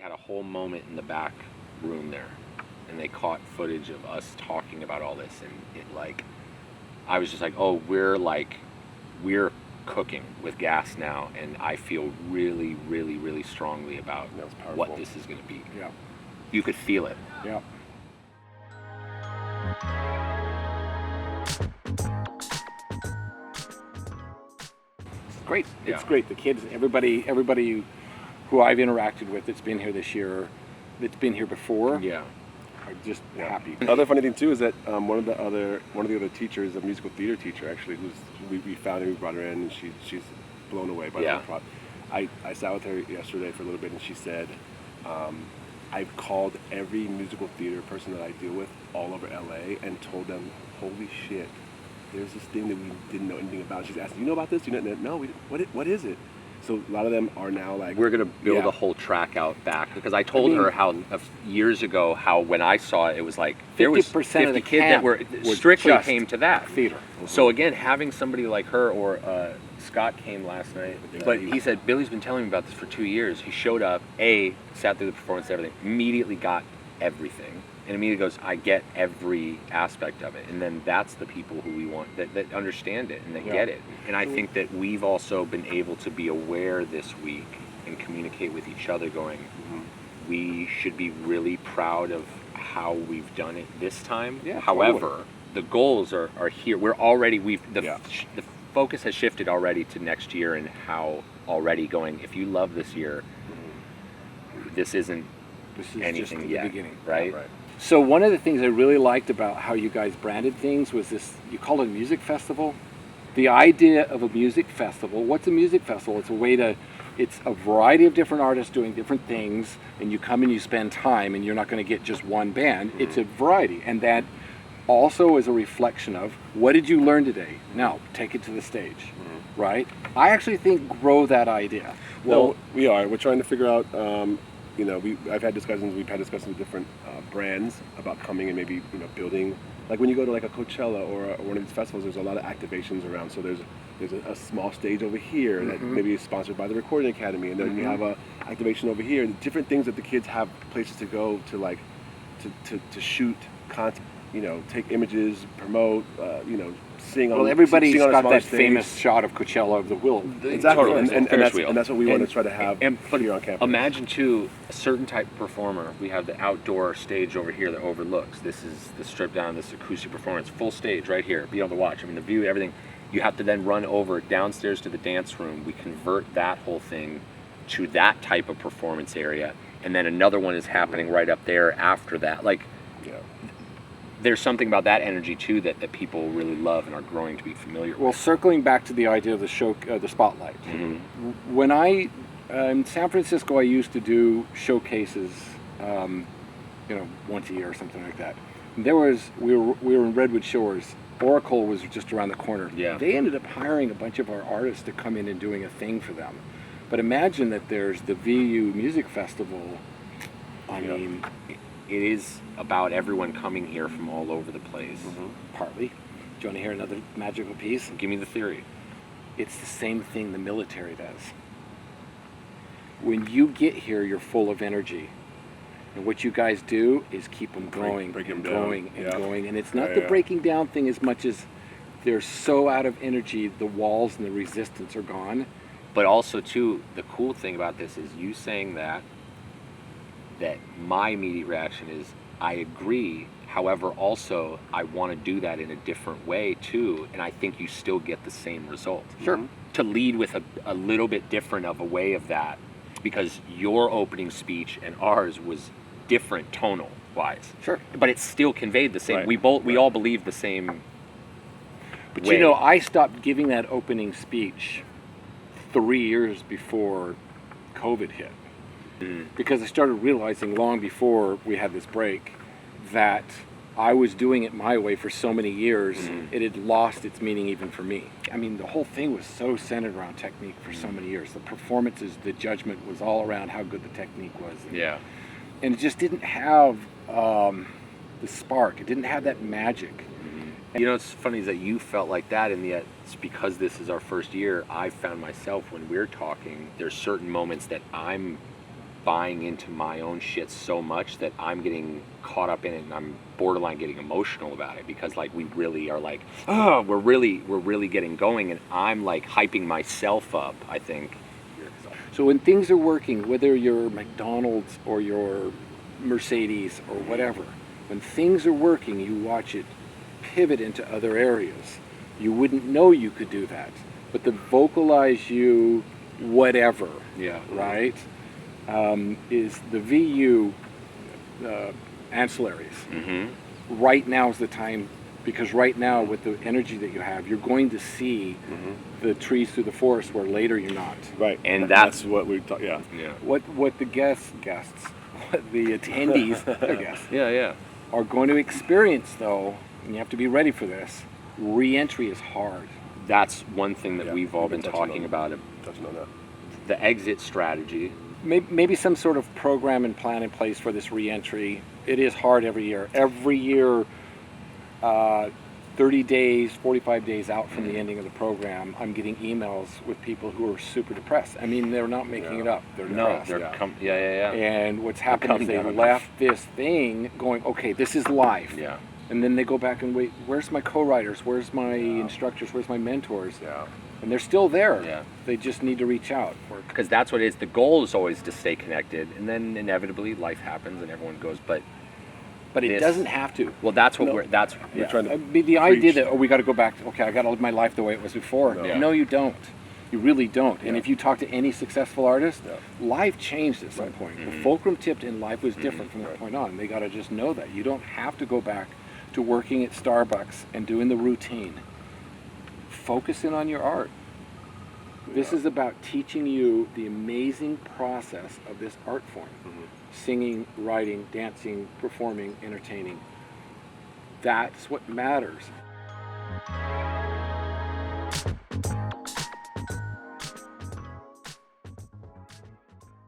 had a whole moment in the back room there, and they caught footage of us talking about all this, and it like, I was just like, oh, we're cooking with gas now, and I feel really, really, really strongly about what this is going to be. Yeah. You could feel it. Yeah. Great. Yeah. It's great. The kids, everybody who I've interacted with that's been here this year, that's been here before, Yeah. are just happy. The other funny thing too is that one of the other teachers, a musical theater teacher actually, we found her, we brought her in, and she's blown away by the prop. I sat with her yesterday for a little bit, and she said, I've called every musical theater person that I deal with all over LA and told them, holy shit, there's this thing that we didn't know anything about. She's asking, you know about this? You know, no, what is it? So a lot of them are now like, we're going to build a whole track out back, because I told her how years ago, how when I saw it, it was like there was 50 of the kids that were strictly came to that theater. So again, having somebody like her, or Scott came last night, but he said, Billy's been telling me about this for 2 years. He showed up, sat through the performance, everything, immediately got everything, and immediately goes, I get every aspect of it. And then that's the people who we want, that understand it and that get it. And I think that we've also been able to be aware this week and communicate with each other going, we should be really proud of how we've done it this time. Yeah, however, the goals are here. We're already, the focus has shifted already to next year, and how already going, if you love this year, this isn't anything just yet, the beginning. right? So one of the things I really liked about how you guys branded things was this, you call it a music festival. The idea of a music festival, what's a music festival? It's a variety of different artists doing different things, and you come and you spend time, and you're not going to get just one band. It's a variety, and that also is a reflection of, what did you learn today? Now, take it to the stage, right? I actually think grow that idea. Well, we're trying to figure out, we've had discussions with different brands about coming and maybe, building, like when you go to like a Coachella or one of these festivals, there's a lot of activations around. So there's a small stage over here that maybe is sponsored by the Recording Academy, and then you have a activation over here, and different things that the kids have places to go to, like to shoot content, take images, promote, sing on. Well, everybody's sing on got that stage. famous shot of Coachella of the wheel. Exactly, Totally. and that's what we want to try to have here on campus. Imagine too, a certain type of performer. We have the outdoor stage over here that overlooks. This is the stripped down, this acoustic performance, full stage right here. Be able to watch. I mean, the view, everything. You have to then run over downstairs to the dance room. We convert that whole thing to that type of performance area, and then another one is happening right up there after that. Like, there's something about that energy too that people really love and are growing to be familiar with. Well, circling back to the idea of the show, the spotlight. When in San Francisco, I used to do showcases, once a year or something like that. And we were in Redwood Shores. Oracle was just around the corner. Yeah. They ended up hiring a bunch of our artists to come in and doing a thing for them. But imagine that there's the VU Music Festival. I mean, it is about everyone coming here from all over the place. partly. Do you want to hear another magical piece? Give me the theory. It's the same thing the military does. When you get here, you're full of energy. And what you guys do is keep them going and going and going. And it's not the breaking down thing as much as they're so out of energy, the walls and the resistance are gone. But also, too, the cool thing about this is you saying that my immediate reaction is, I agree. However, also, I want to do that in a different way, too. And I think you still get the same result. Sure. To lead with a little bit different of a way of that, because your opening speech and ours was different tonal wise. Sure. But it still conveyed the same. Right. We all believe the same. But way. I stopped giving that opening speech 3 years before COVID hit. Because I started realizing long before we had this break that I was doing it my way for so many years, it had lost its meaning even for me. I mean, the whole thing was so centered around technique for so many years. The performances, the judgment was all around how good the technique was. And it just didn't have the spark. It didn't have that magic. What's funny is that you felt like that, and yet it's because this is our first year, I've found myself when we're talking, there's certain moments that I'm buying into my own shit so much that I'm getting caught up in it, and I'm borderline getting emotional about it, because like we really are like, oh, we're really getting going, and I'm like hyping myself up, I think. So when things are working, whether you're McDonald's or you're Mercedes or whatever, when things are working, you watch it pivot into other areas. You wouldn't know you could do that. But the vocalizeU whatever, Yeah. right, is the VU ancillaries. Mm-hmm. Right now is the time, because right now with the energy that you have, you're going to see the trees through the forest where later you're not. Right. And that's what we talk. Yeah. Yeah. What the guests, what the attendees, I guess, Yeah. are going to experience though, and you have to be ready for this, re-entry is hard. That's one thing that Yeah, we've all we've been been talking about. Touching on that. The exit strategy. Maybe some sort of program and plan in place for this re-entry. It is hard every year. Every year, 30 days, 45 days out from the ending of the program, I'm getting emails with people who are super depressed. I mean, they're not making it up. They're depressed. No, they're yeah. And what's happened is they left this thing going, okay, this is life. Yeah. And then they go back and wait, where's my co-writers? Where's my instructors? Where's my mentors? Yeah. And they're still there. Yeah. They just need to reach out. Because that's what it is. The goal is always to stay connected, and then inevitably life happens and everyone goes. But it this- doesn't have to. well, that's what No. we're. That's We're trying to I mean, the idea preach. that, we got to go back. Okay, I got to live my life the way it was before. No. Yeah. No, you don't. You really don't. And Yeah. if you talk to any successful artist, Yeah. life changed at some Right. point. Mhm. The fulcrum tipped in life was different from that Right. point on. They got to just know that. You don't have to go back to working at Starbucks and doing the routine. Focus in on your art. This is about teaching you the amazing process of this art form. Singing, writing, dancing, performing, entertaining. That's what matters.